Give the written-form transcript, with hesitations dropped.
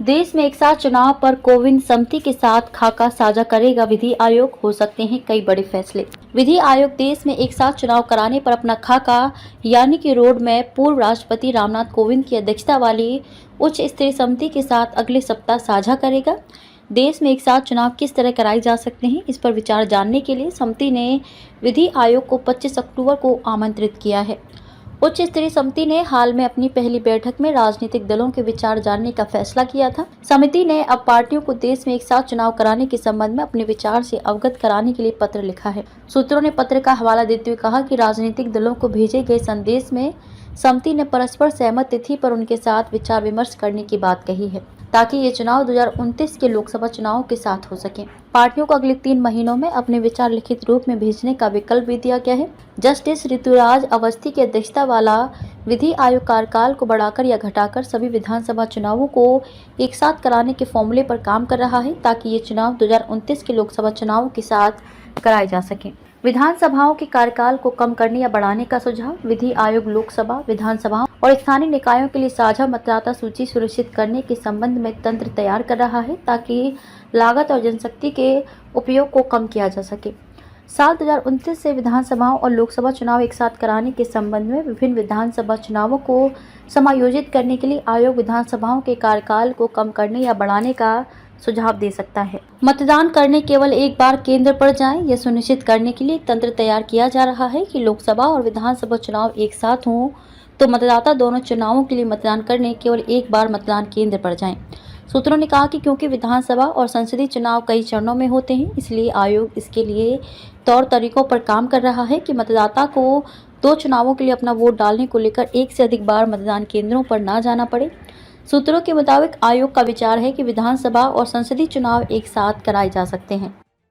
देश में एक साथ चुनाव पर कोविन समिति के साथ खाका साझा करेगा विधि आयोग, हो सकते हैं कई बड़े फैसले। विधि आयोग देश में एक साथ चुनाव कराने पर अपना खाका यानी कि रोड मैप पूर्व राष्ट्रपति रामनाथ कोविंद की अध्यक्षता वाली उच्च स्तरीय समिति के साथ अगले सप्ताह साझा करेगा। देश में एक साथ चुनाव किस तरह कराए जा सकते हैं, इस पर विचार जानने के लिए समिति ने विधि आयोग को 25 अक्टूबर को आमंत्रित किया है। उच्च स्तरीय समिति ने हाल में अपनी पहली बैठक में राजनीतिक दलों के विचार जानने का फैसला किया था। समिति ने अब पार्टियों को देश में एक साथ चुनाव कराने के संबंध में अपने विचार से अवगत कराने के लिए पत्र लिखा है। सूत्रों ने पत्र का हवाला देते हुए कहा कि राजनीतिक दलों को भेजे गए संदेश में समिति ने परस्पर सहमत तिथि पर उनके साथ विचार विमर्श करने की बात कही है, ताकि ये चुनाव 2029 के लोकसभा चुनाव के साथ हो सके। पार्टियों को अगले 3 महीनों में अपने विचार लिखित रूप में भेजने का विकल्प भी दिया गया है। जस्टिस ऋतुराज अवस्थी की अध्यक्षता वाला विधि आयोग कार्यकाल को बढ़ाकर या घटाकर सभी विधानसभा चुनावों को एक साथ कराने के फॉर्मूले पर काम कर रहा है, ताकि ये चुनाव 2029 के लोकसभा चुनावों के साथ कराए जा सके। विधानसभाओं के कार्यकाल को कम करने या बढ़ाने का सुझाव। विधि आयोग लोकसभा, विधानसभाओं और स्थानीय निकायों के लिए साझा मतदाता सूची सुनिश्चित करने के संबंध में तंत्र तैयार कर रहा है, ताकि लागत और जनशक्ति के उपयोग को कम किया जा सके। साल 2029 से विधानसभाओं और लोकसभा चुनाव एक साथ कराने के संबंध में विभिन्न विधानसभा चुनावों को समायोजित करने के लिए आयोग विधानसभाओं के कार्यकाल को कम करने या बढ़ाने का सुझाव दे सकता है। मतदान करने केवल एक बार केंद्र पर जाएं, यह सुनिश्चित करने के लिए तंत्र तैयार किया जा रहा है कि लोकसभा और विधानसभा चुनाव एक साथ हों, तो मतदाता दोनों चुनावों के लिए मतदान करने केवल एक बार मतदान केंद्र पर जाएं। सूत्रों ने कहा कि क्योंकि विधानसभा और संसदीय चुनाव कई चरणों में होते हैं, इसलिए आयोग इसके लिए तौर तरीकों पर काम कर रहा है कि मतदाता को 2 चुनावों के लिए अपना वोट डालने को लेकर एक से अधिक बार मतदान केंद्रों पर न जाना पड़े। सूत्रों के मुताबिक आयोग का विचार है कि विधानसभा और संसदीय चुनाव एक साथ कराए जा सकते हैं।